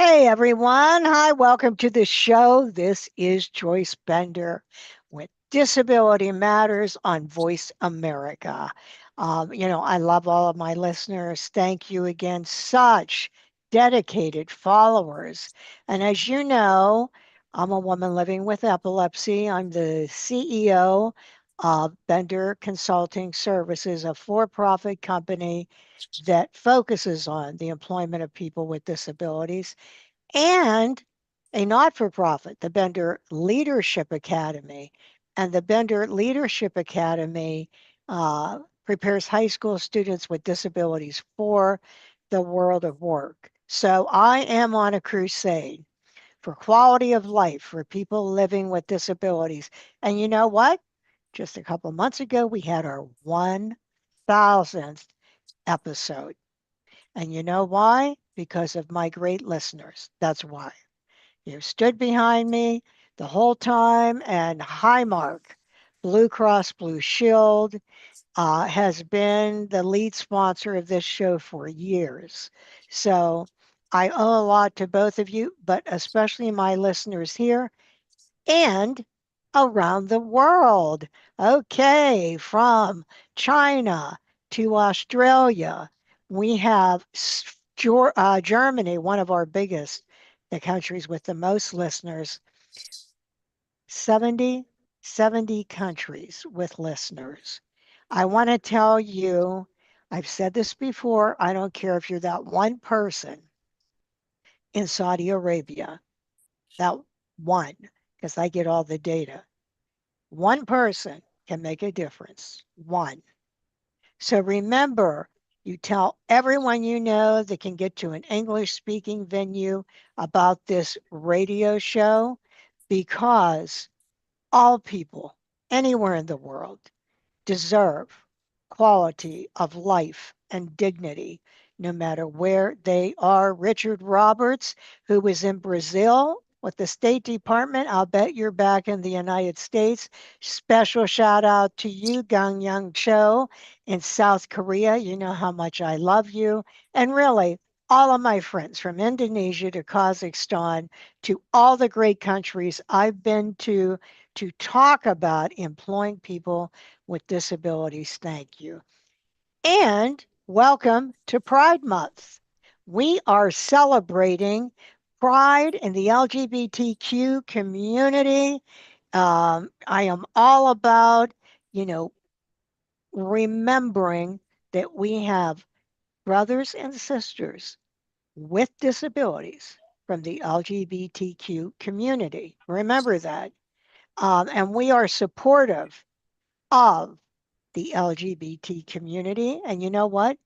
Hey everyone. Hi, welcome to the show. This is Joyce Bender with Disability Matters on Voice America. I love all of my listeners. Thank you again. Such dedicated followers. And as you know, I'm a woman living with epilepsy. I'm the CEO of Bender Consulting Services, a for profit company that focuses on the employment of people with disabilities and a not for profit, the Bender Leadership Academy. And the Bender Leadership Academy prepares high school students with disabilities for the world of work. So I am on a crusade for quality of life for people living with disabilities. And you know what? Just a couple months ago, we had our 1,000th episode. And you know why? Because of my great listeners. That's why. You stood behind me the whole time, and Highmark, Blue Cross Blue Shield, has been the lead sponsor of this show for years. So I owe a lot to both of you, but especially my listeners here and around the world. Okay, from China to Australia, we have Germany, one of our biggest, the countries with the most listeners, 70, 70 countries with listeners. I want to tell you, I've said this before, I don't care if you're that one person in Saudi Arabia, that one, because I get all the data. One person can make a difference. One. So remember, you tell everyone you know that can get to an English speaking venue about this radio show because all people anywhere in the world deserve quality of life and dignity, no matter where they are. Richard Roberts, who was in Brazil with the State Department, I'll bet you're back in the United States. Special shout out to you, Gang Young Cho in South Korea. You know how much I love you. And really, all of my friends from Indonesia to Kazakhstan to all the great countries I've been to talk about employing people with disabilities. Thank you. And welcome to Pride Month. We are celebrating pride in the LGBTQ community. I am all about, you know, remembering that we have brothers and sisters with disabilities from the LGBTQ community. Remember that. And we are supportive of the LGBT community. And you know what?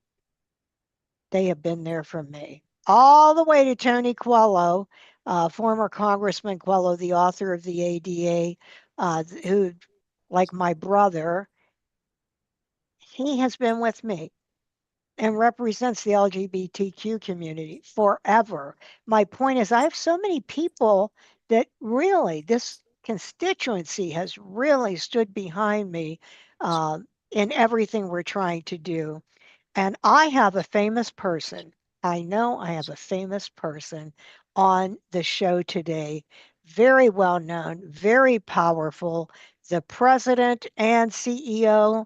They have been there for me. All the way to Tony Coelho, former Congressman Coelho, the author of the ADA, who, like my brother, he has been with me and represents the LGBTQ community forever. My point is, I have so many people that really, this constituency has really stood behind me in everything we're trying to do. And I have a famous person. I know I have a famous person on the show today. Very well known, very powerful, the president and CEO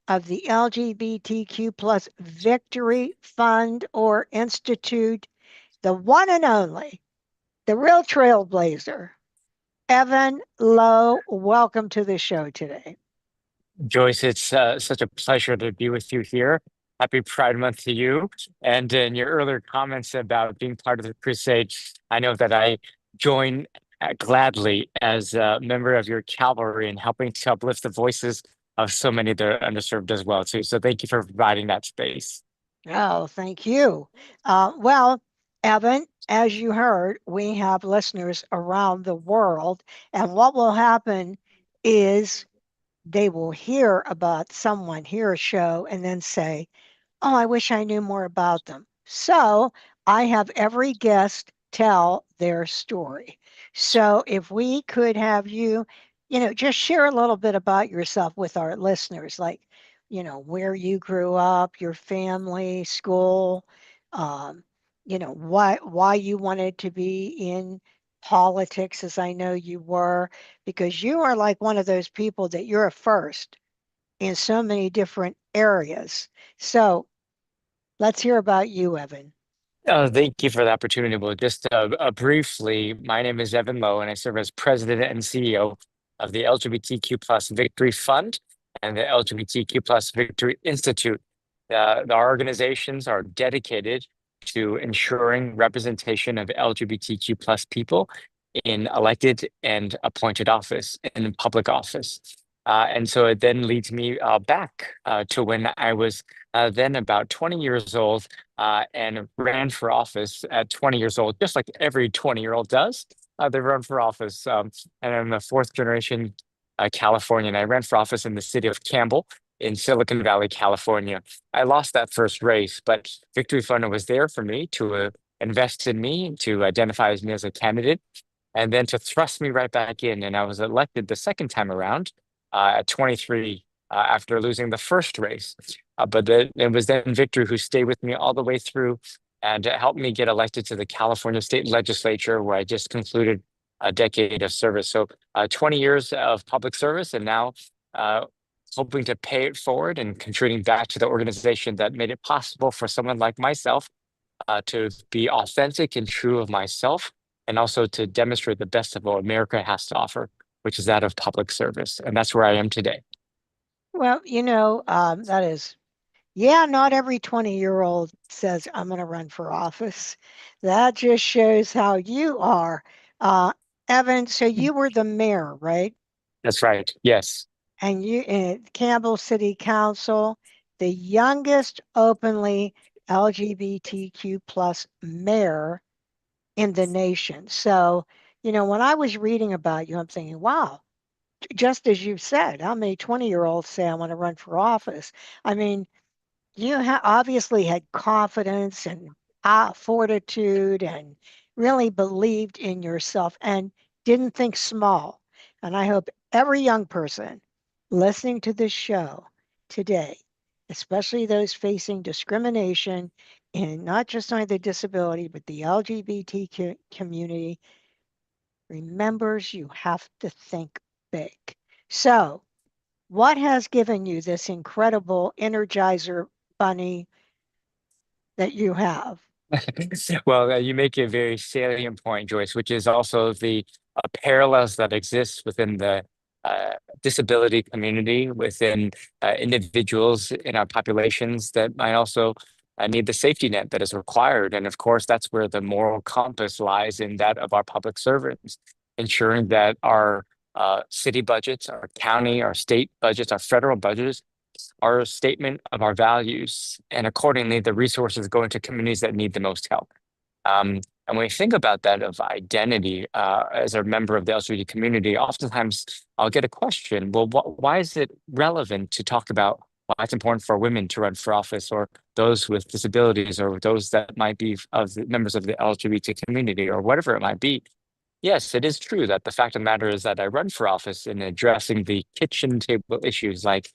of the LGBTQ plus Victory Fund or Institute, the one and only, the real trailblazer, Evan Lowe. Welcome to the show today. Joyce, it's such a pleasure to be with you here. Happy Pride Month to you. And in your earlier comments about being part of the crusade, I know that I join gladly as a member of your cavalry and helping to uplift the voices of so many that are underserved as well, too. So thank you for providing that space. Oh, thank you. Well, Evan, as you heard, we have listeners around the world, and what will happen is they will hear about someone, hear a show, and then say, oh, I wish I knew more about them. So I have every guest tell their story. So if we could have you, just share a little bit about yourself with our listeners, like, where you grew up, your family, school, um, why you wanted to be in politics, as I know you were, because you are like one of those people that you're a first in so many different areas. So let's hear about you, Evan. Thank you for the opportunity. Well, just briefly, my name is Evan Lowe, and I serve as president and CEO of the LGBTQ plus Victory Fund and the LGBTQ plus Victory Institute. Our organizations are dedicated to ensuring representation of LGBTQ plus people in elected and appointed office and in public office. And so it then leads me back to when I was then about 20 years old and ran for office at 20 years old, just like every 20-year-old does. They run for office. And I'm a fourth generation Californian. I ran for office in the city of Campbell in Silicon Valley, California. I lost that first race, but Victory Fund was there for me to invest in me, to identify as me as a candidate, and then to thrust me right back in. And I was elected the second time around at 23 after losing the first race. It was then Victor who stayed with me all the way through and helped me get elected to the California State Legislature, where I just concluded a decade of service. So 20 years of public service, and now uh, hoping to pay it forward and contributing back to the organization that made it possible for someone like myself to be authentic and true of myself, and also to demonstrate the best of what America has to offer, which is that of public service. And that's where I am today. Well, that is, yeah, not every 20-year-old says, I'm going to run for office. That just shows how you are. Uh, Evan, so you were the mayor, right? That's right. Yes. And you in Campbell City Council, the youngest openly LGBTQ plus mayor in the nation. So, when I was reading about you, I'm thinking, wow, just as you said, how many 20-year-olds say I want to run for office? I mean, you obviously had confidence and fortitude and really believed in yourself and didn't think small. And I hope every young person listening to this show today, especially those facing discrimination in not just only the disability, but the LGBT community, remembers you have to think big. So, what has given you this incredible energizer bunny that you have? Well, you make a very salient point, Joyce, which is also the parallels that exist within the uh, disability community, within individuals in our populations that might also need the safety net that is required. And of course, that's where the moral compass lies in that of our public servants, ensuring that our city budgets, our county, our state budgets, our federal budgets are a statement of our values, and accordingly, the resources go into communities that need the most help. And when we think about that of identity as a member of the LGBT community, oftentimes I'll get a question, well, why is it relevant to talk about why it's important for women to run for office, or those with disabilities, or those that might be of the members of the LGBT community, or whatever it might be? Yes, it is true that the fact of the matter is that I run for office in addressing the kitchen table issues like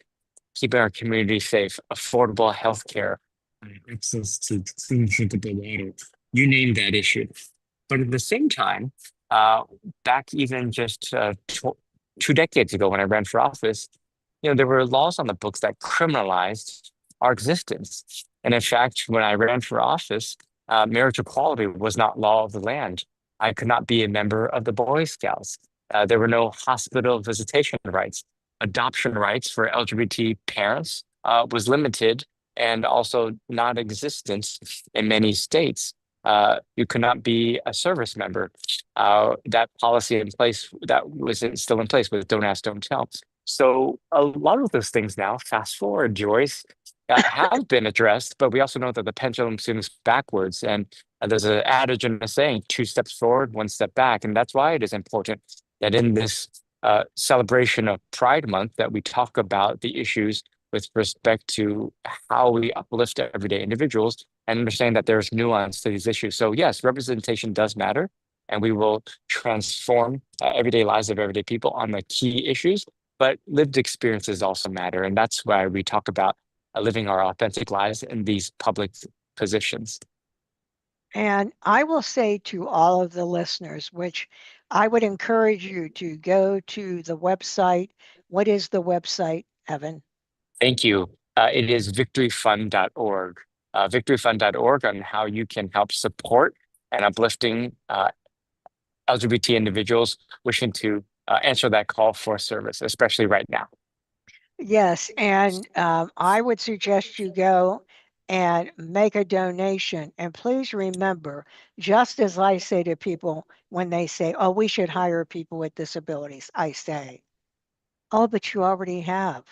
keeping our community safe, affordable healthcare, access to clean, drinkable water. You name that issue. But at the same time, uh, back even just 2 decades ago when I ran for office, there were laws on the books that criminalized our existence. And in fact, when I ran for office, marriage equality was not law of the land. I could not be a member of the Boy Scouts. There were no hospital visitation rights. Adoption rights for LGBT parents was limited and also non-existent in many states. You could not be a service member. That policy in place that was still in place with Don't Ask, Don't Tell. So a lot of those things now, fast forward, Joyce, have been addressed, but we also know that the pendulum swings backwards. And there's an adage and a saying, 2 steps forward, 1 step back. And that's why it is important that in this celebration of Pride Month that we talk about the issues with respect to how we uplift everyday individuals and understand that there's nuance to these issues. So yes, representation does matter, and we will transform everyday lives of everyday people on the key issues. But lived experiences also matter, and that's why we talk about living our authentic lives in these public positions. And I will say to all of the listeners, which I would encourage you to go to the website. What is the website, Evan? Thank you. It is victoryfund.org. Victoryfund.org on how you can help support and uplifting LGBT individuals wishing to answer that call for service, especially right now. Yes, and I would suggest you go and make a donation. And please remember, just as I say to people when they say, oh, we should hire people with disabilities, I say, oh, but you already have.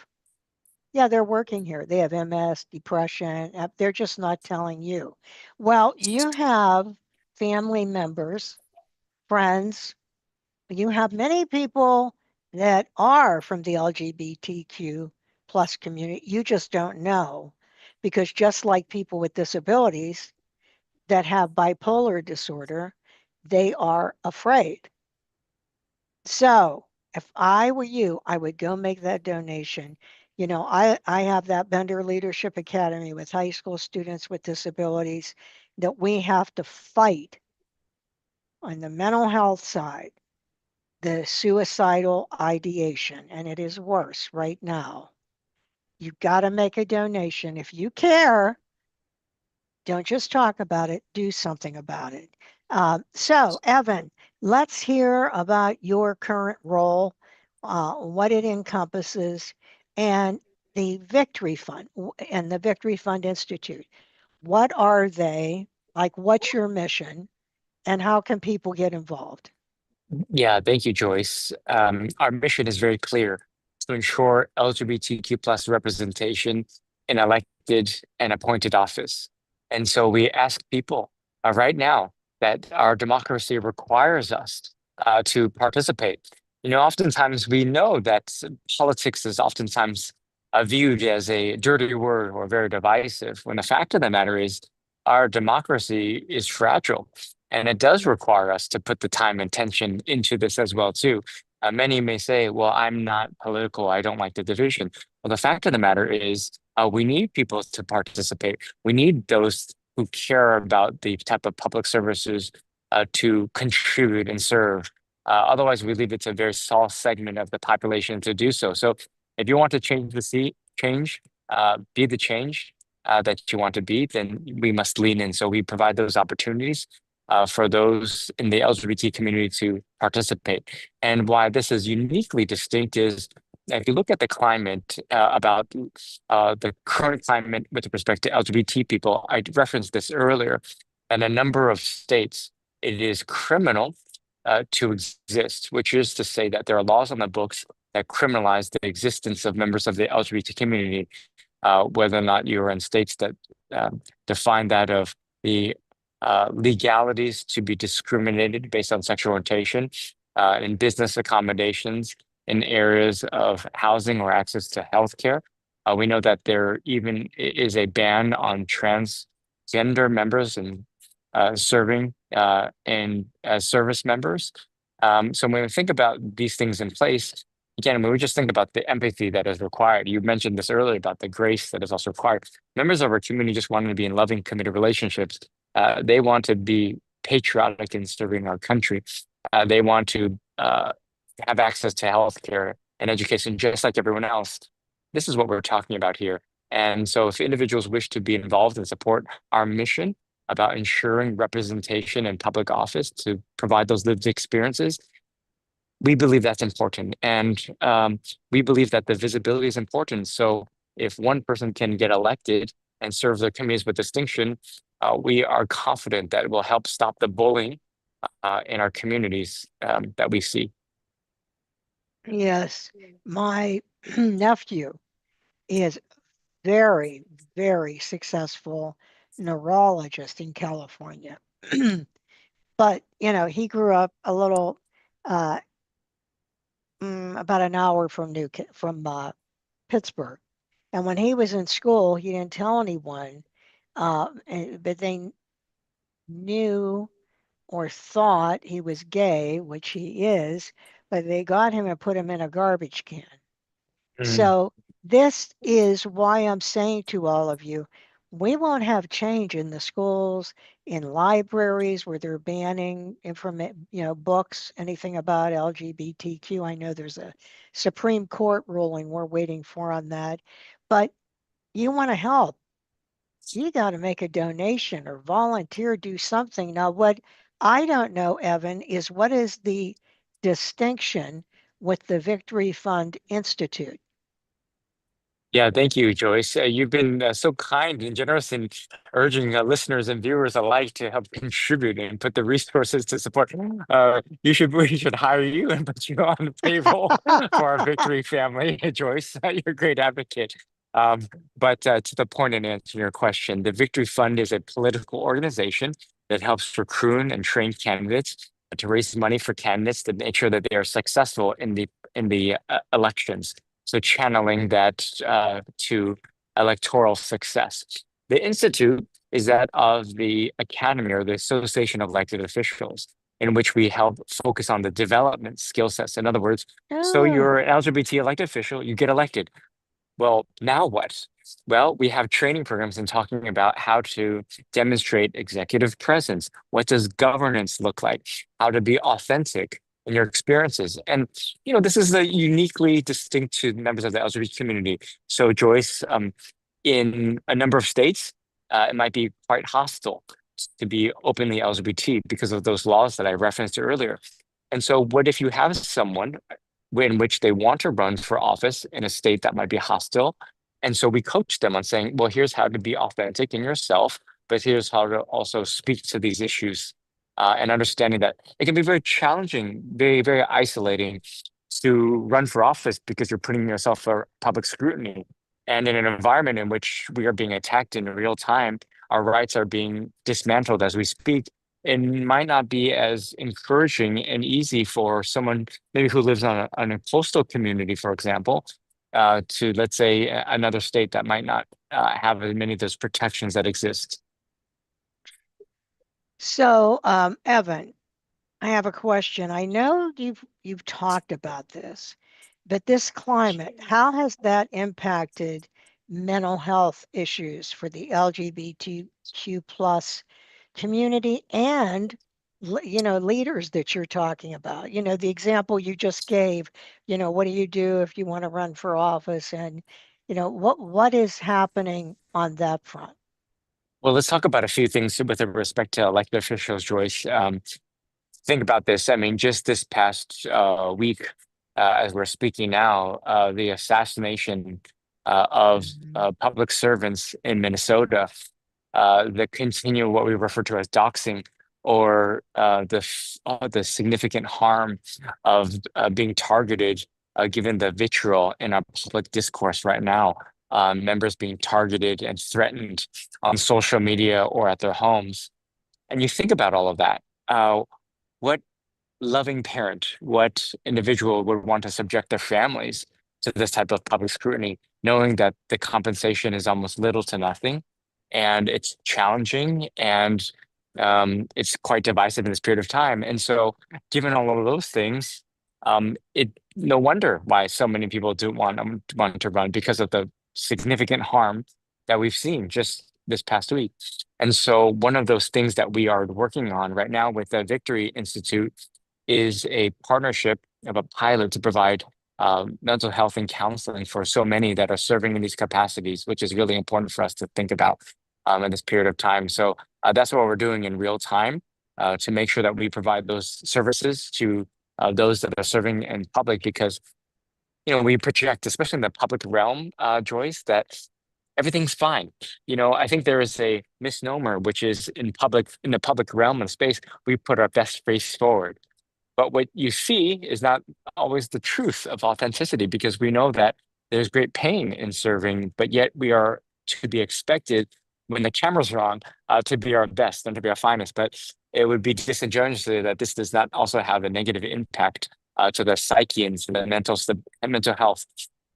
Yeah, they're working here. They have MS, depression. They're just not telling you. Well, you have family members, friends, you have many people that are from the LGBTQ plus community. You just don't know because just like people with disabilities that have bipolar disorder, they are afraid. So if I were you, I would go make that donation. You know, I have that Bender Leadership Academy with high school students with disabilities that we have to fight on the mental health side, the suicidal ideation, and it is worse right now. You've got to make a donation. If you care, don't just talk about it, do something about it. So, Evan, let's hear about your current role, what it encompasses, and the Victory Fund and the Victory Fund Institute. What are they? Like, what's your mission, and how can people get involved? Yeah, thank you, Joyce. Our mission is very clear to ensure LGBTQ plus representation in elected and appointed office. And so we ask people right now that our democracy requires us to participate. You know, oftentimes we know that politics is oftentimes viewed as a dirty word or very divisive, when the fact of the matter is our democracy is fragile. And it does require us to put the time and attention into this as well, too. Many may say, well, I'm not political. I don't like the division. Well, the fact of the matter is we need people to participate. We need those who care about the type of public services to contribute and serve. Otherwise, we leave it to a very small segment of the population to do so. So if you want to change the seat, be the change that you want to be, then we must lean in. So we provide those opportunities for those in the LGBT community to participate. And why this is uniquely distinct is if you look at the climate about the current climate with respect to LGBT people, I referenced this earlier, in a number of states, it is criminal to exist, which is to say that there are laws on the books that criminalize the existence of members of the LGBT community, whether or not you're in states that define that of the legalities to be discriminated based on sexual orientation, in business accommodations, in areas of housing or access to healthcare. We know that there even is a ban on transgender members and serving and as service members. So when we think about these things in place, again, when we just think about the empathy that is required, you mentioned this earlier about the grace that is also required. Members of our community just want to be in loving, committed relationships. They want to be patriotic in serving our country. They want to have access to healthcare and education just like everyone else. This is what we're talking about here. And so, if individuals wish to be involved and support our mission about ensuring representation in public office to provide those lived experiences, we believe that's important. And we believe that the visibility is important. So, if one person can get elected and serve their communities with distinction, we are confident that it will help stop the bullying in our communities that we see. Yes, my nephew is very, very successful neurologist in California. But, you know, he grew up a little uh, about an hour from Pittsburgh. And when he was in school, he didn't tell anyone, but they knew or thought he was gay, which he is, but they got him and put him in a garbage can. Mm. So this is why I'm saying to all of you, we won't have change in the schools, in libraries where they're banning information, books, anything about LGBTQ. I know there's a Supreme Court ruling we're waiting for on that. But you want to help, you got to make a donation or volunteer, do something. Now, what I don't know, Evan, is what is the distinction with the Victory Fund Institute? Yeah, thank you, Joyce. You've been so kind and generous in urging listeners and viewers alike to help contribute and put the resources to support. We should hire you and put you on the payroll for our Victory family, Joyce. You're a great advocate. Um, but to the point in answering your question, the Victory Fund is a political organization that helps recruit and train candidates to raise money for candidates to make sure that they are successful in the elections, so channeling that to electoral success. The Institute is that of the Academy or the Association of Elected Officials, in which we help focus on the development skill sets. In other words, so Oh, you're an LGBT elected official, you get elected. Well, now what? Well, we have training programs and talking about how to demonstrate executive presence. What does governance look like? How to be authentic in your experiences. And, this is uniquely distinct to members of the LGBT community. So, Joyce, in a number of states, it might be quite hostile to be openly LGBT because of those laws that I referenced earlier. And so, what if you have someone in which they want to run for office in a state that might be hostile? And so we coach them on saying, well, here's how to be authentic in yourself, but here's how to also speak to these issues, and understanding that it can be very challenging, very, very isolating to run for office because you're putting yourself for public scrutiny. And in an environment in which we are being attacked in real time, our rights are being dismantled as we speak. It might not be as encouraging and easy for someone maybe who lives on a coastal community, for example, to, let's say, another state that might not have as many of those protections that exist. so Evan, I have a question. I know you've talked about this, but this climate, how has that impacted mental health issues for the LGBTQ plus community and leaders that you're talking about? The example you just gave, what do you do if you want to run for office? And what is happening on that front? Well, let's talk about a few things with respect to elected officials, Joyce. Think about this. I mean, just this past week, as we're speaking now, the assassination of Mhm. public servants in Minnesota, the continue what we refer to as doxing, or the significant harm of being targeted, given the vitriol in our public discourse right now. Members being targeted and threatened on social media or at their homes. And you think about all of that. What loving parent, what individual would want to subject their families to this type of public scrutiny, knowing that the compensation is almost little to nothing, and it's challenging, and it's quite divisive in this period of time. And so, given all of those things, it no wonder why so many people do want to run, because of the significant harm that we've seen just this past week. And so, one of those things that we are working on right now with the Victory Institute is a partnership of a pilot to provide mental health and counseling for so many that are serving in these capacities, which is really important for us to think about in this period of time. So that's what we're doing in real time, to make sure that we provide those services to those that are serving in public, because we project, especially in the public realm, Joyce, that everything's fine. I think there is a misnomer, which is in the public realm and space, we put our best face forward. But what you see is not always the truth of authenticity, because we know that there's great pain in serving, but yet we are to be expected when the camera's wrong, to be our best and to be our finest. But it would be disingenuous to say that this does not also have a negative impact to the psyche and to the mental health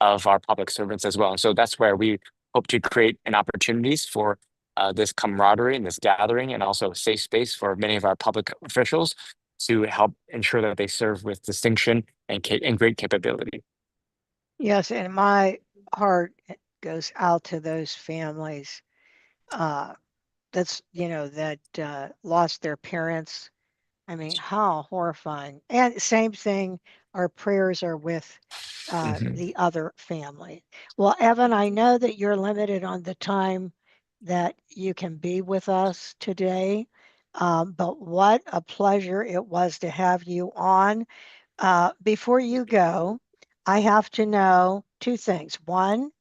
of our public servants as well. And so that's where we hope to create an opportunities for this camaraderie and this gathering, and also a safe space for many of our public officials to help ensure that they serve with distinction and great capability. Yes, and my heart goes out to those families. uh, that lost their parents. I mean, how horrifying. And same thing, our prayers are with Mhm. the other family. Well, Evan, I know that you're limited on the time that you can be with us today, but what a pleasure it was to have you on. Before you go, I have to know two things. One,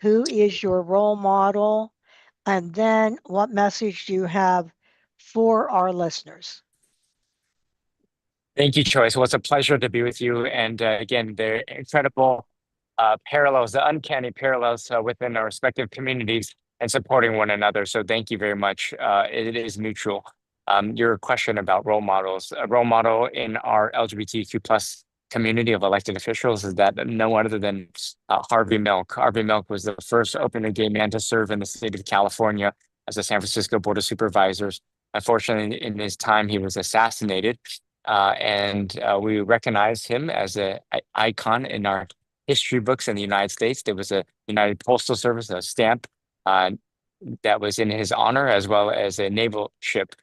who is your role model? And then what message do you have for our listeners? Thank you, Joyce. Well, it's a pleasure to be with you. And again, the incredible parallels, the uncanny parallels within our respective communities and supporting one another. So thank you very much. It is mutual. Your question about role models, a role model in our LGBTQ plus community of elected officials is that no one other than Harvey Milk. Harvey Milk was the first openly gay man to serve in the state of California as the San Francisco Board of Supervisors. Unfortunately, in his time, he was assassinated and we recognize him as an icon in our history books in the United States. There was a United Postal Service, a stamp uh, that was in his honor, as well as a naval ship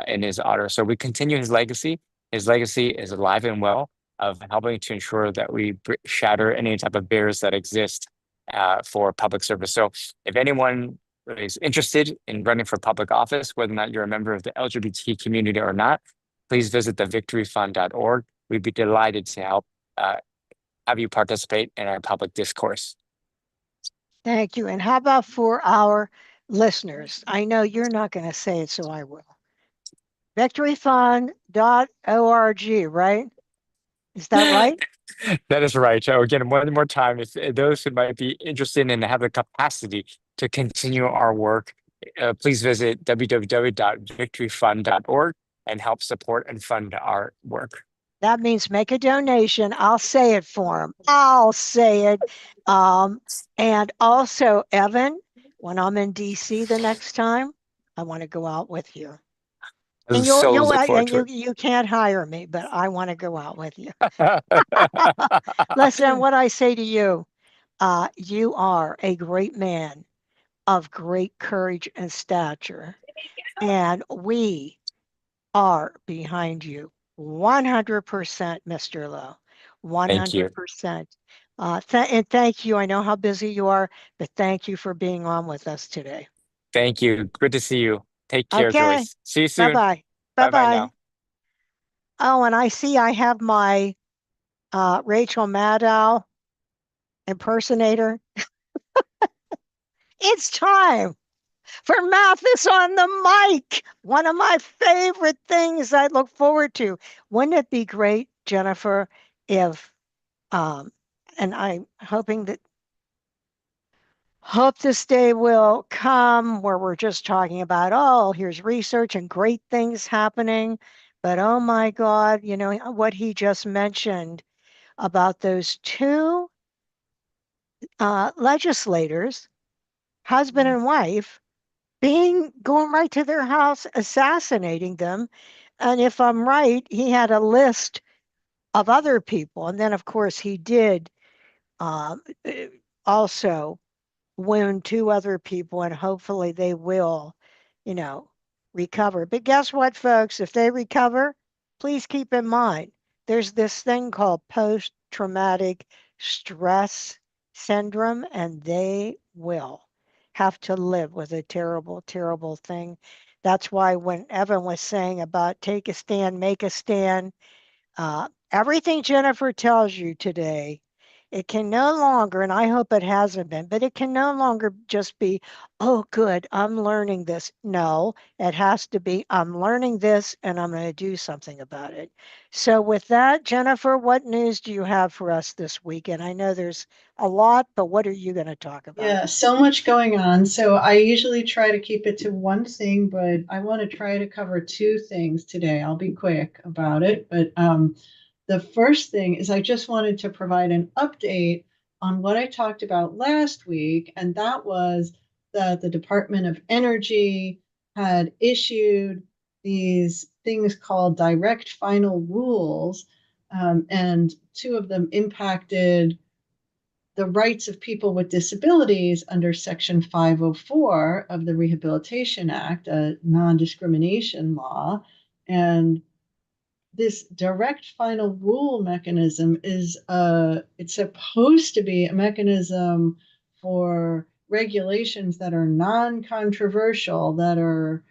in his honor. So we continue his legacy. His legacy is alive and well of helping to ensure that we shatter any type of barriers that exist for public service. So if anyone is interested in running for public office, whether or not you're a member of the LGBT community or not, please visit thevictoryfund.org. We'd be delighted to help uh, have you participate in our public discourse. Thank you. And how about for our listeners? I know you're not going to say it, so I will. Victoryfund.org, right? Is that right? That is right. So again, one more time, if those who might be interested and have the capacity to continue our work, please visit www.victoryfund.org and help support and fund our work. That means make a donation. I'll say it for them. I'll say it. Um, and also, Evan, when I'm in DC the next time, I want to go out with you. I And so look forward to you can't hire me, but I want to go out with you. it. Listen, what I say to you, you are a great man of great courage and stature, and we are behind you 100%, Mr. Lowe. Thank you. 100%. And thank you. I know how busy you are, but thank you for being on with us today. Thank you. Good to see you. Take care, Okay. Joyce. See you Bye soon. bye. Bye Bye bye bye. now. Oh, and I see I have my Rachel Maddow impersonator. It's time for Mathis on the mic. One of my favorite things I look forward to. Wouldn't it be great, Jennifer, if um and I'm hoping that hope this day will come where we're just talking about, oh, here's research and great things happening. But oh my God, what he just mentioned about those two legislators, husband and wife, going right to their house, assassinating them. And if I'm right, he had a list of other people. And then, of course, he did um, eh, also wound two other people, and hopefully they will, you know, recover. But guess what, folks? If they recover, please keep in mind there's this thing called post traumatic stress syndrome, and they will have to live with a terrible, terrible thing. That's why when Evan was saying about take a stand, make a stand, everything Jennifer tells you today, it can no longer, and I hope it hasn't been, but it can no longer just be, oh, good, I'm learning this. No, it has to be, I'm learning this and I'm going to do something about it. So, with that, Jennifer, what news do you have for us this week? And I know there's a lot, but what are you going to talk about? Yeah, so much going on. So I usually try to keep it to one thing, but I want to try to cover two things today. I'll be quick about it. But the first thing is I just wanted to provide an update on what I talked about last week, and that was that the Department of Energy had issued these things called direct final rules, and two of them impacted the rights of people with disabilities under Section 504 of the Rehabilitation Act, a non-discrimination law. And this direct final rule mechanism is it's supposed to be a mechanism for regulations that are non-controversial, that are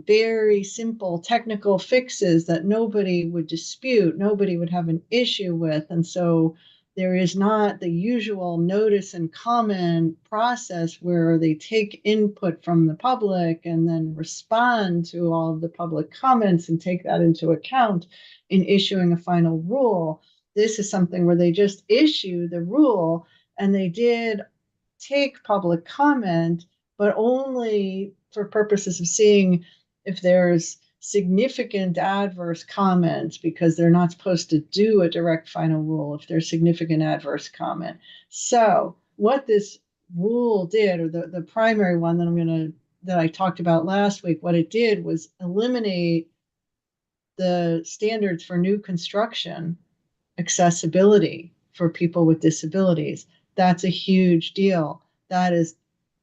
very simple technical fixes that nobody would dispute, nobody would have an issue with. And so there is not the usual notice and comment process where they take input from the public and then respond to all of the public comments and take that into account in issuing a final rule. This is something where they just issue the rule, and they did take public comment, but only for purposes of seeing if there's significant adverse comments, because they're not supposed to do a direct final rule if there's significant adverse comment. So what this rule did, or the primary one that I talked about last week, what it did was eliminate the standards for new construction accessibility for people with disabilities. That's a huge deal. That is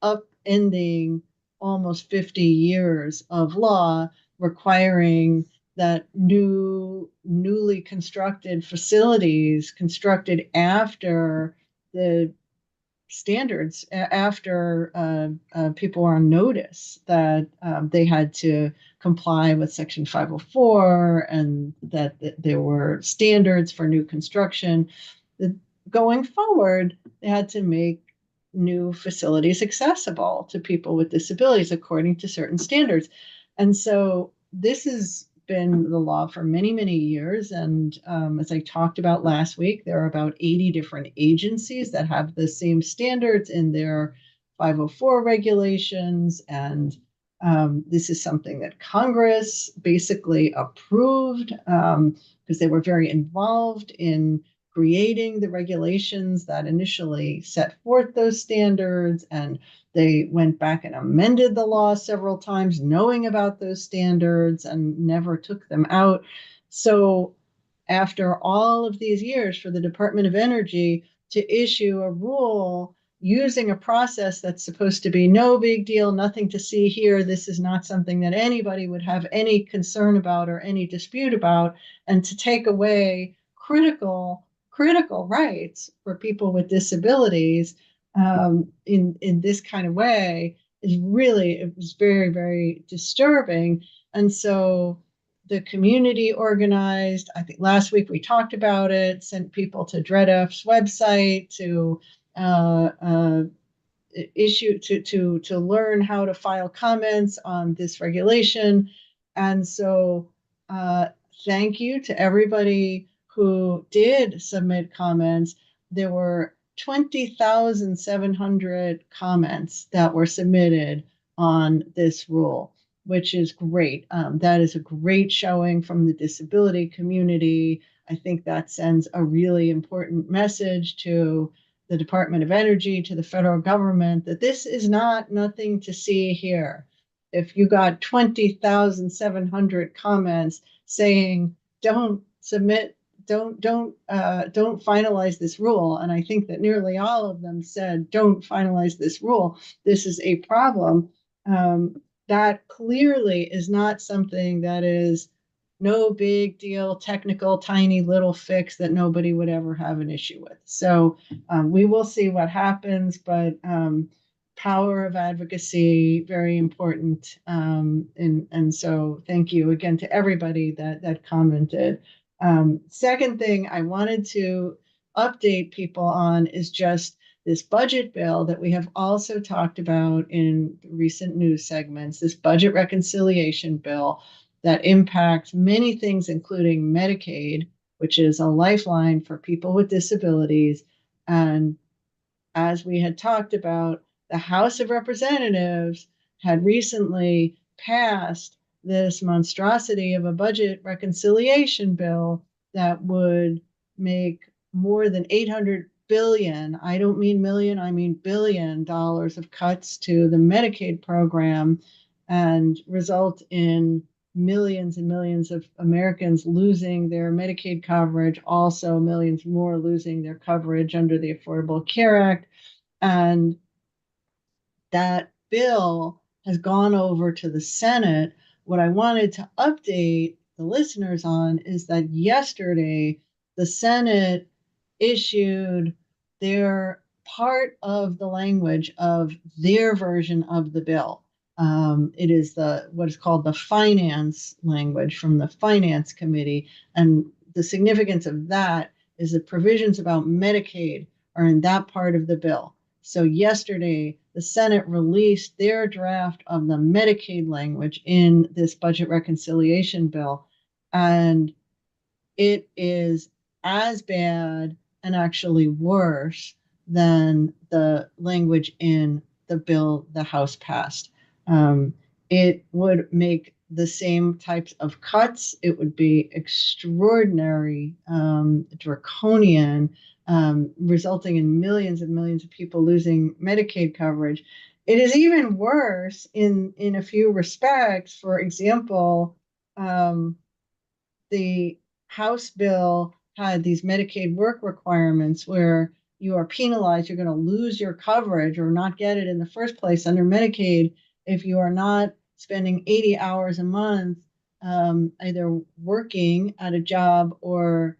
upending almost 50 years of law requiring that newly constructed facilities constructed after the standards, after people were on notice that they had to comply with Section 504 and that there were standards for new construction. Going forward, they had to make new facilities accessible to people with disabilities according to certain standards. And so this has been the law for many, many years. And as I talked about last week, there are about 80 different agencies that have the same standards in their 504 regulations. And this is something that Congress basically approved because they were very involved in creating the regulations that initially set forth those standards, and they went back and amended the law several times, knowing about those standards, and never took them out. So after all of these years, for the Department of Energy to issue a rule using a process that's supposed to be no big deal, nothing to see here, this is not something that anybody would have any concern about or any dispute about, and to take away critical rights for people with disabilities in this kind of way it was very, very disturbing. And so the community organized. I think last week we talked about it, sent people to DREDF's website to issue to learn how to file comments on this regulation. And so thank you to everybody who did submit comments. There were 20,700 comments that were submitted on this rule, which is great. That is a great showing from the disability community. I think that sends a really important message to the Department of Energy, to the federal government, that this is not nothing to see here. If you got 20,700 comments saying don't submit, don't finalize this rule, and I think that nearly all of them said don't finalize this rule, this is a problem. That clearly is not something that is no big deal, technical, tiny little fix that nobody would ever have an issue with. So we will see what happens, but power of advocacy, very important. And so thank you again to everybody that commented. Second thing I wanted to update people on is just this budget bill that we have also talked about in recent news segments, this budget reconciliation bill that impacts many things, including Medicaid, which is a lifeline for people with disabilities. And as we had talked about, the House of Representatives had recently passed this monstrosity of a budget reconciliation bill that would make more than 800 billion, I don't mean million, I mean $billion of cuts to the Medicaid program, and result in millions and millions of Americans losing their Medicaid coverage, also millions more losing their coverage under the Affordable Care Act. And that bill has gone over to the Senate. What I wanted to update the listeners on is that yesterday the Senate issued their part of the language of their version of the bill. It is the what is called the finance language from the Finance Committee, and the significance of that is the provisions about Medicaid are in that part of the bill. So yesterday, the Senate released their draft of the Medicaid language in this budget reconciliation bill, and it is as bad and actually worse than the language in the bill the House passed. It would make the same types of cuts. It would be extraordinary, draconian, resulting in millions and millions of people losing Medicaid coverage. It is even worse in a few respects. For example, the House bill had these Medicaid work requirements where you are penalized, you're going to lose your coverage or not get it in the first place under Medicaid if you are not spending 80 hours a month either working at a job or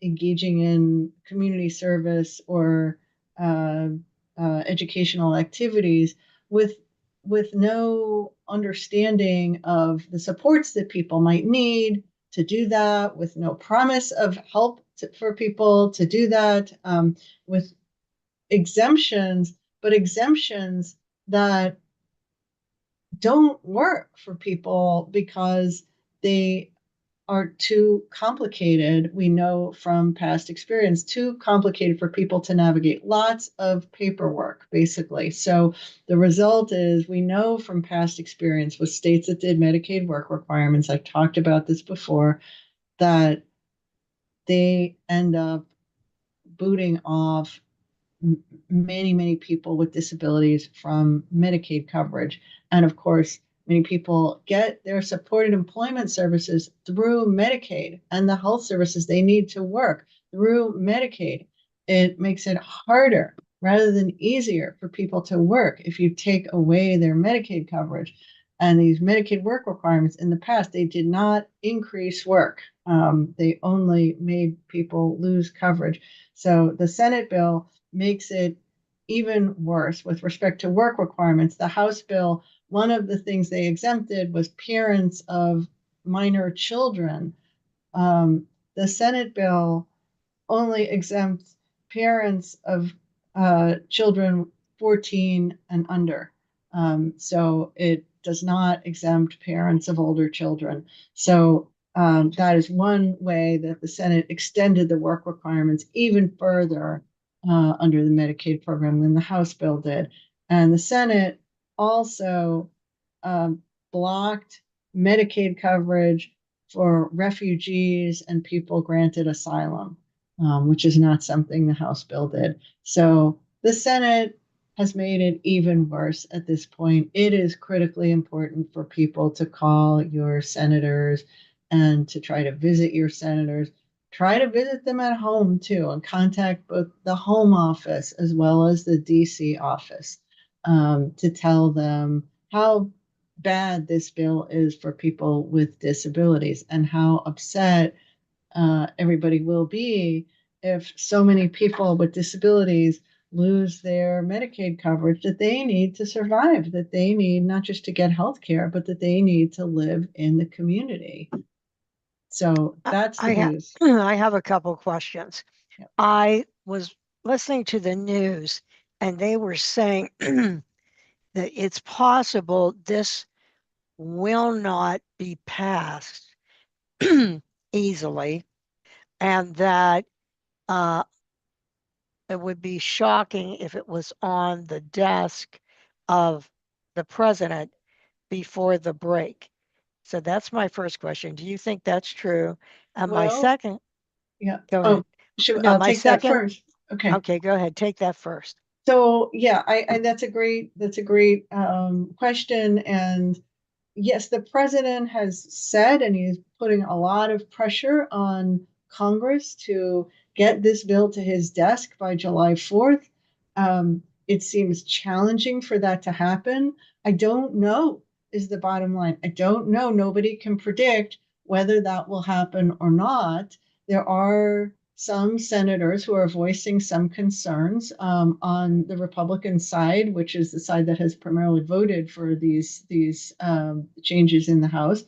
engaging in community service or uh, educational activities with no understanding of the supports that people might need to do that, with no promise of help for people to do that, with exemptions, but exemptions that don't work for people because they are too complicated. We know from past experience, too complicated for people to navigate. Lots of paperwork, basically. So the result is we know from past experience with states that did Medicaid work requirements, I've talked about this before, that they end up booting off many, many people with disabilities from Medicaid coverage. And of course, many people get their supported employment services through Medicaid and the health services they need to work through Medicaid. It makes it harder rather than easier for people to work if you take away their Medicaid coverage. And these Medicaid work requirements in the past, they did not increase work. They only made people lose coverage. So the Senate bill makes it even worse with respect to work requirements. The House bill, one of the things they exempted was parents of minor children. The Senate bill only exempts parents of children 14 and under. So it does not exempt parents of older children. So that is one way that the Senate extended the work requirements even further under the Medicaid program than the House bill did. And the Senate also um, blocked Medicaid coverage for refugees and people granted asylum, which is not something the House bill did. So the Senate has made it even worse at this point. It is critically important for people to call your senators and to try to visit your senators. Try to visit them at home too and contact both the home office as well as the DC office to tell them how bad this bill is for people with disabilities and how upset everybody will be if so many people with disabilities lose their Medicaid coverage that they need to survive, that they need not just to get health care, but that they need to live in the community. So that's the news. I have a couple questions. Yep. I was listening to the news and they were saying that it's possible this will not be passed easily, and that uh, it would be shocking if it was on the desk of the president before the break. So that's my first question. Do you think that's true? And my Well, second, yeah. go ahead. Oh, should No, I'll my take that second, first. Okay. okay, go ahead. Take that first. So yeah, I that's a great question, and yes, the president has said, and he's putting a lot of pressure on Congress to get this bill to his desk by July 4th. It seems challenging for that to happen. I don't know, is the bottom line. I don't know. Nobody can predict whether that will happen or not. There are some senators who are voicing some concerns on the Republican side, which is the side that has primarily voted for these changes in the House.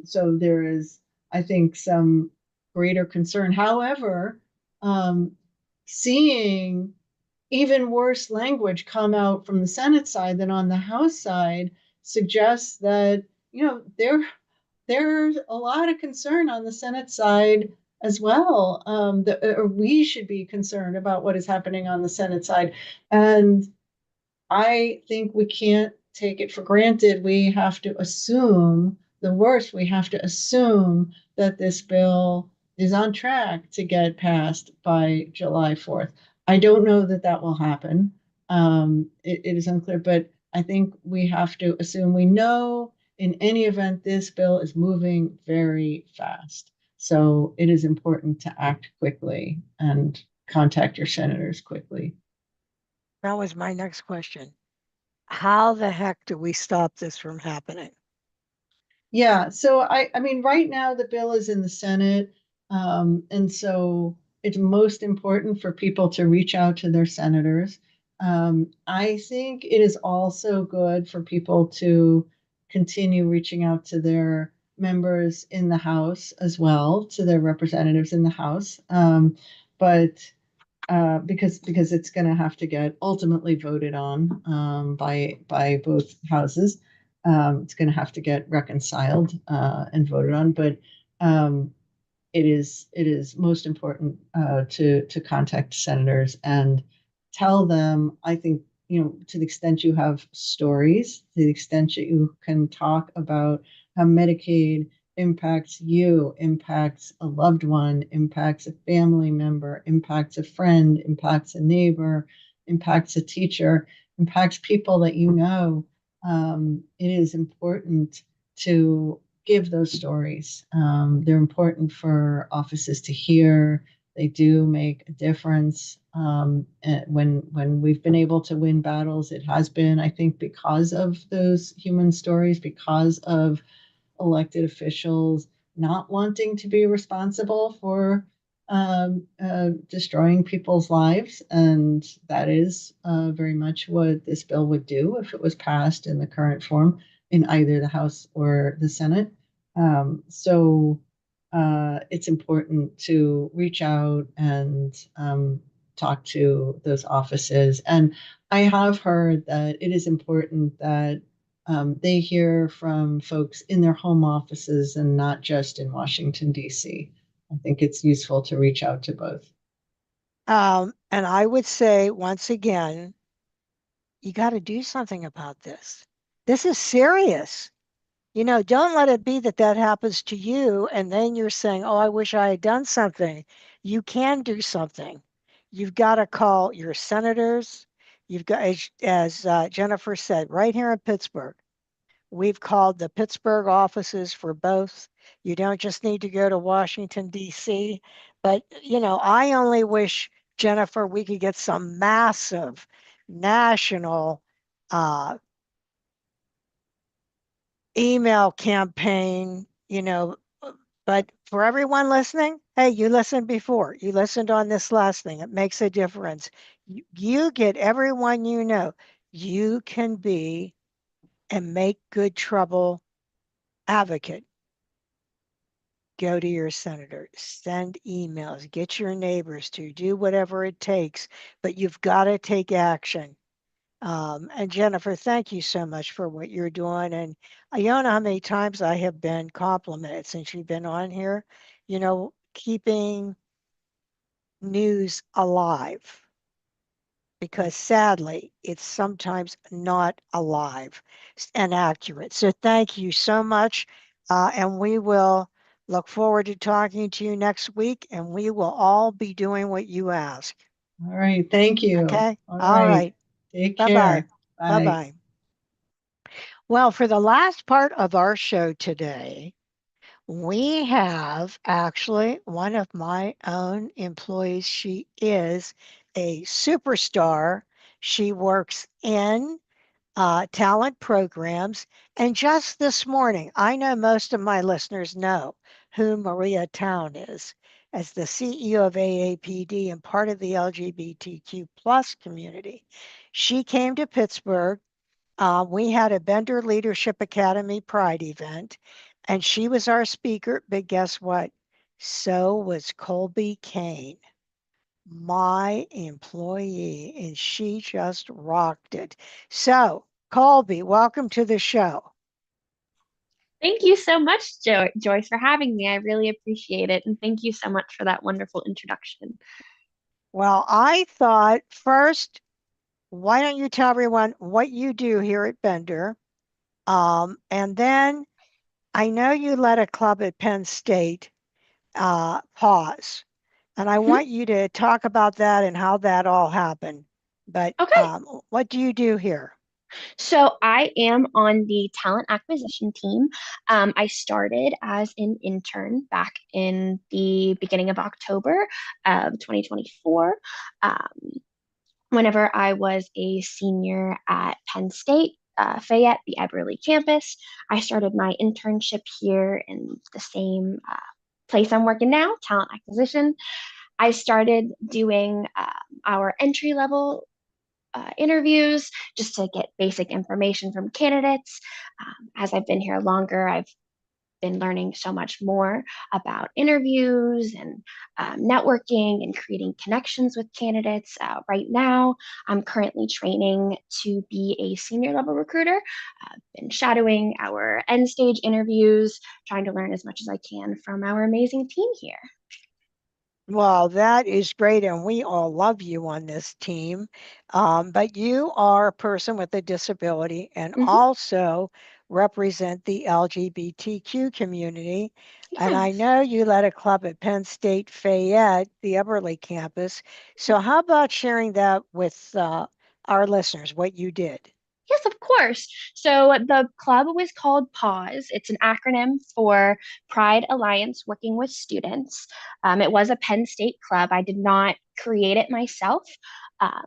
So there is, I think, some greater concern. However, um, seeing even worse language come out from the Senate side than on the House side suggests that there's a lot of concern on the Senate side as well. Or we should be concerned about what is happening on the Senate side. And I think we can't take it for granted. We have to assume the worst. We have to assume that this bill is on track to get passed by July 4th. I don't know that that will happen. It is unclear, but I think we have to assume we know in any event, this bill is moving very fast. So it is important to act quickly and contact your senators quickly. That was my next question. How the heck do we stop this from happening? Yeah, so I mean, right now the bill is in the Senate, and so it's most important for people to reach out to their senators. I think it is also good for people to continue reaching out to their members in the House as well, to their representatives in the House. But because it's going to have to get ultimately voted on by both houses. It's going to have to get reconciled and voted on, but um, it is most important to contact senators and tell them. I think to the extent you have stories, to the extent that you can talk about how Medicaid impacts you, impacts a loved one, impacts a family member, impacts a friend, impacts a neighbor, impacts a teacher, impacts people that you know. It is important to give those stories. They're important for offices to hear. They do make a difference. When we've been able to win battles, it has been, I think, because of those human stories, because of elected officials not wanting to be responsible for destroying people's lives. And that is very much what this bill would do if it was passed in the current form in either the House or the Senate. So it's important to reach out and talk to those offices. And I have heard that it is important that they hear from folks in their home offices and not just in Washington, D.C. I think it's useful to reach out to both. And I would say, once again, you got to do something about this. This is serious. Don't let it be that that happens to you and then you're saying, oh, I wish I had done something. You can do something. You've got to call your senators. You've got, as Jennifer said, right here in Pittsburgh, we've called the Pittsburgh offices for both. You don't just need to go to Washington, D.C. But, I only wish, Jennifer, we could get some massive national uh, email campaign, but for everyone listening, hey, you listened before. You listened on this last thing. It makes a difference. You get everyone you know. You can be and make good trouble advocate. Go to your senator, send emails, get your neighbors to do whatever it takes, but you've got to take action. And Jennifer, thank you so much for what you're doing. And I don't know how many times I have been complimented since you've been on here, keeping news alive, because sadly, it's sometimes not alive and accurate. So thank you so much. And we will look forward to talking to you next week, and we will all be doing what you ask. All right. Thank you. Okay. All All right. right. Take Bye bye. care. Bye Bye. bye. Well, for the last part of our show today, we have actually one of my own employees. She is a superstar. She works in talent programs. And just this morning, I know most of my listeners know who Maria Town is as the CEO of AAPD and part of the LGBTQ plus community. She came to Pittsburgh. We had a Bender Leadership Academy Pride event, and she was our speaker. But guess what? So was Colby Kane, my employee, and she just rocked it. So, Colby, welcome to the show. Thank you so much, Joyce, for having me. I really appreciate it. And thank you so much for that wonderful introduction. Well, I thought first, why don't you tell everyone what you do here at Bender? And then I know you led a club at Penn State, Pause. And I Mhm. want you to talk about that and how that all happened. But Okay. what do you do here? So I am on the talent acquisition team. I started as an intern back in the beginning of October of 2024. Whenever I was a senior at Penn State, Fayette, the Eberly campus, I started my internship here in the same place I'm working now, talent acquisition. I started doing our entry level interviews just to get basic information from candidates. As I've been here longer, I've been learning so much more about interviews and networking and creating connections with candidates. Right now, I'm currently training to be a senior level recruiter. I've been shadowing our end stage interviews, trying to learn as much as I can from our amazing team here. Well, that is great, and we all love you on this team. But you are a person with a disability and Mhm. also represent the LGBTQ community. And I Yes. know you led a club at Penn State Fayette, the Eberly campus. So, how about sharing that with our listeners, what you did? Yes, of course. So the club was called PAWS. It's an acronym for Pride Alliance Working with Students. It was a Penn State club. I did not create it myself.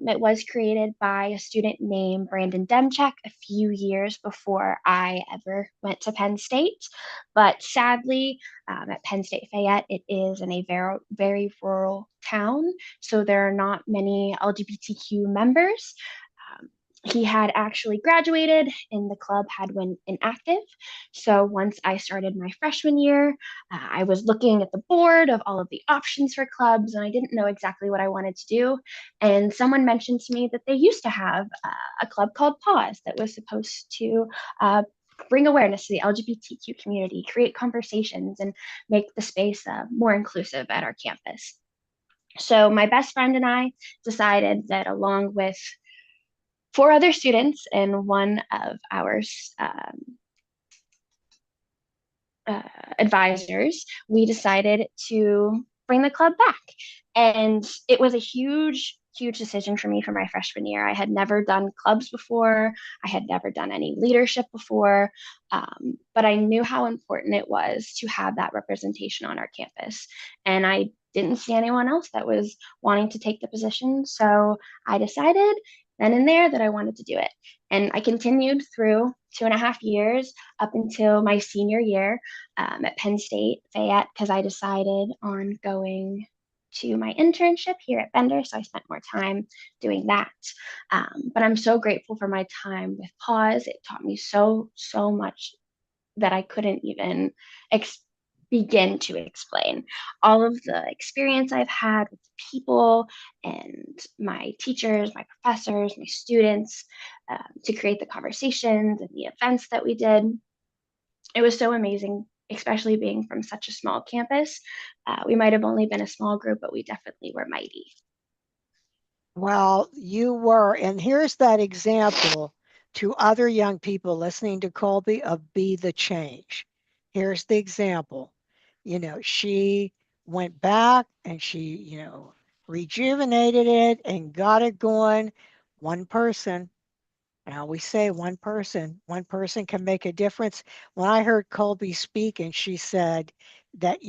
It was created by a student named Brandon Demchek a few years before I ever went to Penn State. But sadly, at Penn State Fayette, it is in a very, very rural town. So there are not many LGBTQ members. Um, he had actually graduated and the club had went inactive. So once I started my freshman year, I was looking at the board of all of the options for clubs and I didn't know exactly what I wanted to do. And someone mentioned to me that they used to have a club called Pause that was supposed to bring awareness to the LGBTQ community, create conversations, and make the space more inclusive at our campus. So my best friend and I decided that along with four other students and one of our uh, advisors, we decided to bring the club back. And it was a huge, huge decision for me for my freshman year. I had never done clubs before, I had never done any leadership before, but I knew how important it was to have that representation on our campus. And I didn't see anyone else that was wanting to take the position. So I decided then and there that I wanted to do it. And I continued through 2.5 years up until my senior year at Penn State, Fayette, because I decided on going to my internship here at Bender. So I spent more time doing that. But I'm so grateful for my time with Pause. It taught me so, so much that I couldn't even begin to explain. All of the experience I've had with people and my teachers, my professors, my students to create the conversations and the events that we did, it was so amazing, especially being from such a small campus. We might have only been a small group, but we definitely were mighty. Well, you were, and here's that example to other young people listening to Colby of Be the Change. Here's the example. She went back and she, rejuvenated it and got it going. One person. Now we say one person can make a difference. When I heard Colby speak and she said that,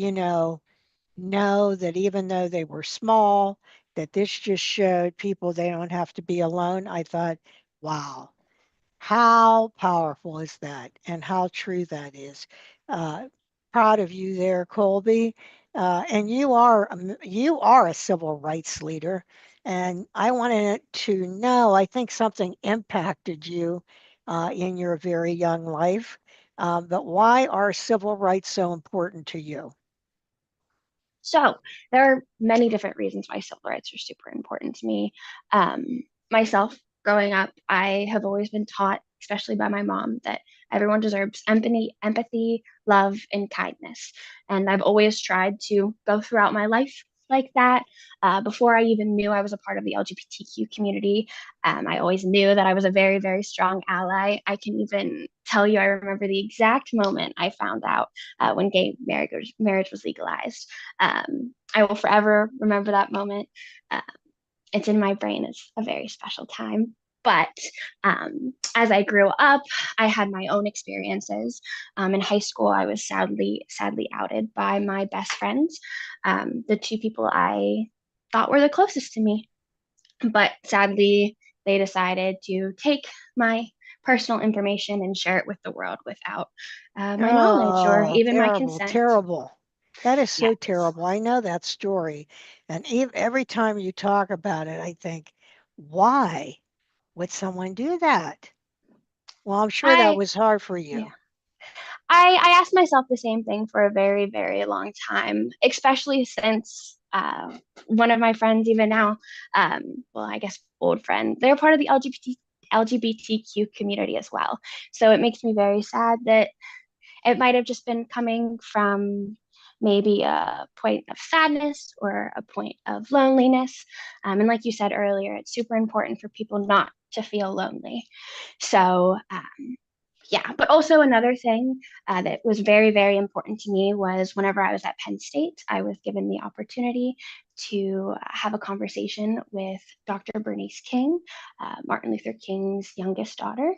know that even though they were small, that this just showed people they don't have to be alone. I thought, wow, how powerful is that and how true that is. Uh, Proud of you there, Colby. And you are a civil rights leader. And I wanted to know, I think something impacted you in your very young life. But why are civil rights so important to you? So there are many different reasons why civil rights are super important to me. Um, Myself, growing up, I have always been taught, especially by my mom, that everyone deserves empathy, love, and kindness. And I've always tried to go throughout my life like that. Before I even knew I was a part of the LGBTQ community, I always knew that I was a very, very strong ally. I can even tell you, I remember the exact moment I found out when marriage was legalized. I will forever remember that moment. Uh, it's in my brain as a very special time. But as I grew up, I had my own experiences. In high school, I was sadly outed by my best friends, the two people I thought were the closest to me. But sadly, they decided to take my personal information and share it with the world without my knowledge or Oh, even my terrible, consent. terrible. That is so Yes. terrible. I know that story. And every time you talk about it, I think, why would someone do that? Well, I'm sure that I was hard for yeah. you. I asked myself the same thing for a very, very long time, especially since one of my friends, even now, well, I guess old friend, they're part of the LGBTQ community as well. So it makes me very sad that it might have just been coming from maybe a point of sadness or a point of loneliness. And like you said earlier, it's super important for people not to feel lonely. So, yeah, but also another thing that was very, very important to me was whenever I was at Penn State, I was given the opportunity to have a conversation with Dr. Bernice King, Martin Luther King's youngest daughter.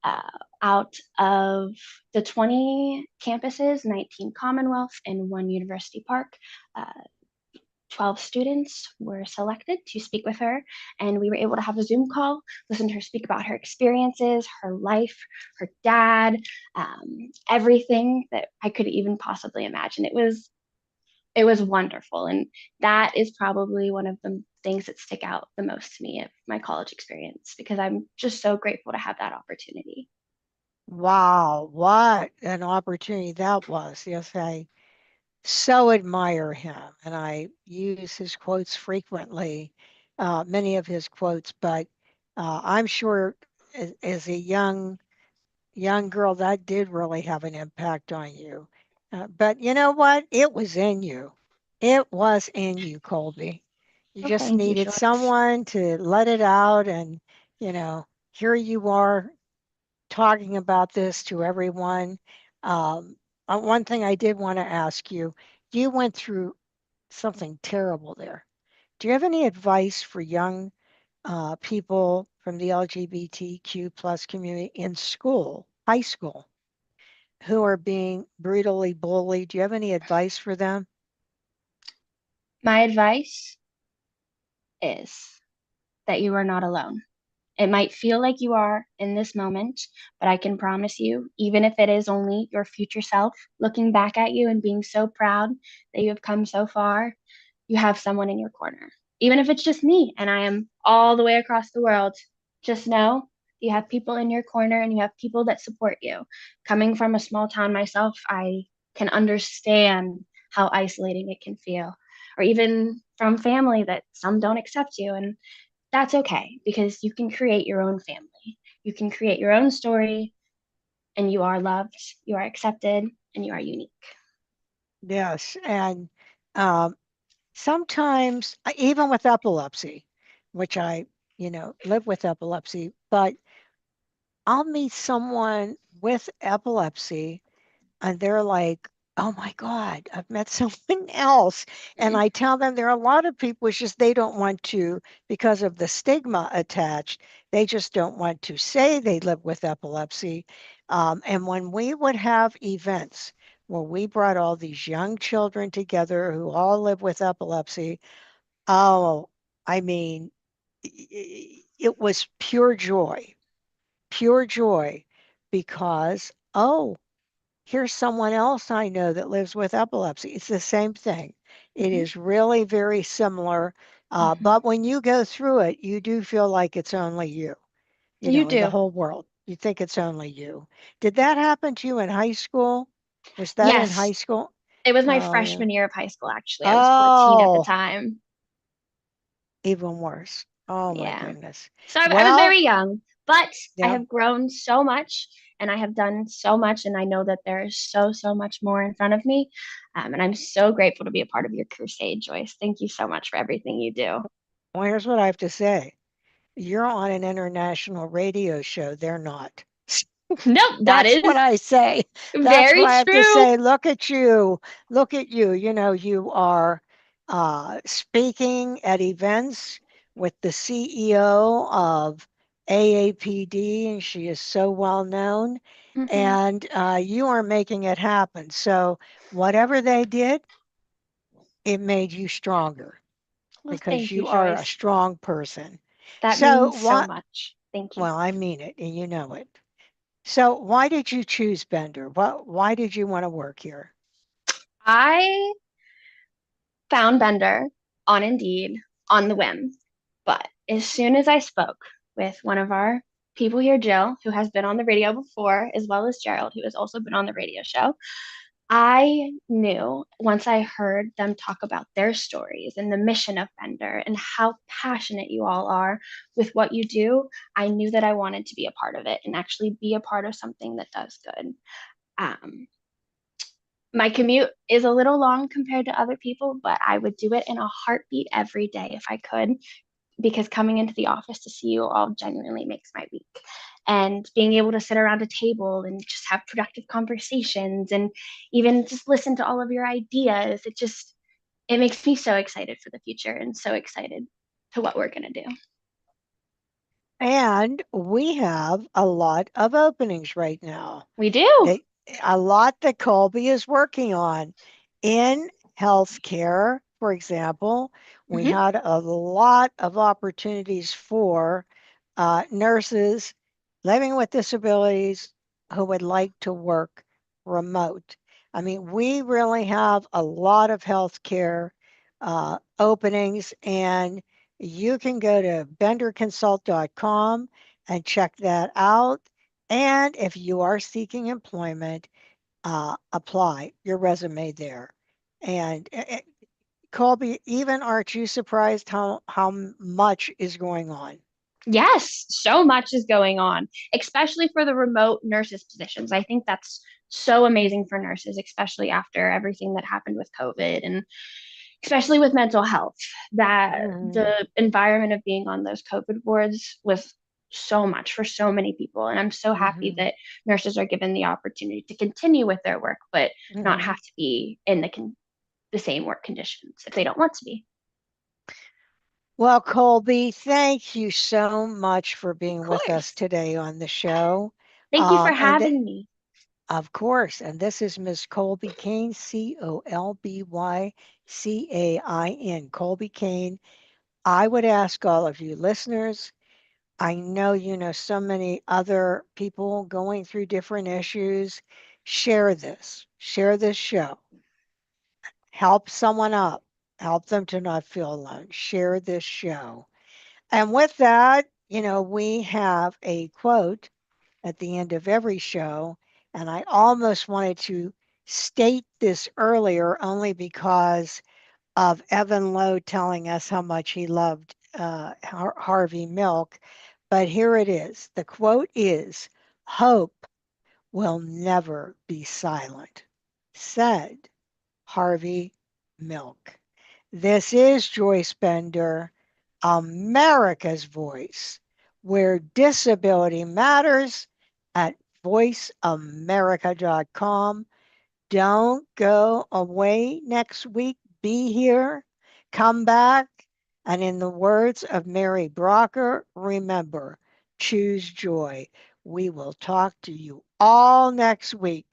Uh, Out of the 20 campuses, 19 Commonwealth, and one University Park, uh, 12 students were selected to speak with her, and we were able to have a Zoom call, listen to her speak about her experiences, her life, her dad, everything that I could even possibly imagine. It was wonderful, and that is probably one of the things that stick out the most to me of my college experience because I'm just so grateful to have that opportunity. Wow, what an opportunity that was. Yes, I so admire him, and I use his quotes frequently, many of his quotes, but I'm sure as a young girl, that did really have an impact on you. But you know what? It was in you. It was in you, Colby. You Oh, just thank you, needed Joyce. someone to let it out, and here you are talking about this to everyone. Um, One thing I did want to ask you, you went through something terrible there. Do you have any advice for young people from the LGBTQ plus community in school, high school, who are being brutally bullied? Do you have any advice for them? My advice is that you are not alone. It might feel like you are in this moment, but I can promise you, even if it is only your future self looking back at you and being so proud that you have come so far, you have someone in your corner. Even if it's just me and I am all the way across the world, just know you have people in your corner and you have people that support you. Coming from a small town myself, I can understand how isolating it can feel, or even from family that some don't accept you. And that's okay because you can create your own family. You can create your own story, and you are loved, you are accepted, and you are unique. Yes, and um, sometimes even with epilepsy, which I live with epilepsy, but I'll meet someone with epilepsy and they're like oh my God, I've met someone else. And Mm. I tell them there are a lot of people, it's just they don't want to, because of the stigma attached, they just don't want to say they live with epilepsy. And when we would have events where we brought all these young children together who all live with epilepsy, oh, I mean, it was pure joy, because, oh, here's someone else I know that lives with epilepsy. It's the same thing. It Mhm. is really very similar. Mhm. But when you go through it, you do feel like it's only you, You in the do. whole world. You think it's only you. Did that happen to you in high school? Was that in high Yes, school? it was my Oh, yeah. freshman year of high school, actually. I was 14 at the Oh, time. even worse. Oh, my Yeah. goodness. So I was Well, very young, but I yeah. have grown so much and I have done so much. And I know that there is so, so much more in front of me. And I'm so grateful to be a part of your crusade, Joyce. Thank you so much for everything you do. Well, here's what I have to say. You're on an international radio show. They're not. Nope, that That's what is I say. That's what very I have to true. say. Look at you. Look at you. You are speaking at events with the CEO of AAPD, and she is so well known. Hmm. And you are making it happen. So, whatever they did, it made you stronger, Well, because thank you, you are a Joyce. strong person. That So, means so what? much. Thank you. Well, I mean it, and you know it. So, why did you choose Bender? Why did you want to work here? I found Bender on Indeed on the whim. But as soon as I spoke with one of our people here, Jill, who has been on the radio before, as well as Gerald, who has also been on the radio show, I knew once I heard them talk about their stories and the mission of Bender and how passionate you all are with what you do, I knew that I wanted to be a part of it and actually be a part of something that does good. Um, my commute is a little long compared to other people, but I would do it in a heartbeat every day if I could, because coming into the office to see you all genuinely makes my week. And being able to sit around a table and just have productive conversations and even just listen to all of your ideas, it makes me so excited for the future and so excited to what we're going to do. And we have a lot of openings right now. We do. They, a lot that Colby is working on in healthcare, for example. We Hmm. had a lot of opportunities for nurses living with disabilities who would like to work remote. I mean, we really have a lot of healthcare openings, and you can go to benderconsult.com and check that out. And if you are seeking employment, apply your resume there. And Colby, even aren't you surprised how much is going on? Yes, so much is going on, especially for the remote nurses positions. I think that's so amazing for nurses, especially after everything that happened with COVID and especially with mental health, that Mhm, the environment of being on those COVID wards was so much for so many people. And I'm so happy mhm, that nurses are given the opportunity to continue with their work, but not mhm. have to be in the same work conditions if they don't want to be. Well, Colby, thank you so much for Of being with us course. today on the show. Thank you for And having me. of course, and this is Miss Colby Kane, Colbycain. Colby Kane. I would ask all of you listeners, I know you know so many other people going through different issues. Share this show, help someone up, help them to not feel alone. Share this show. And with that, we have a quote at the end of every show. And I almost wanted to state this earlier only because of Evan Lowe telling us how much he loved Harvey Milk. But here it is. The quote is, "Hope will never be silent," said Harvey Milk. This is Joyce Bender, America's Voice, where disability matters, at voiceamerica.com. Don't go away next week. Be here, come back, and in the words of Mary Brocker, remember, choose joy. We will talk to you all next week.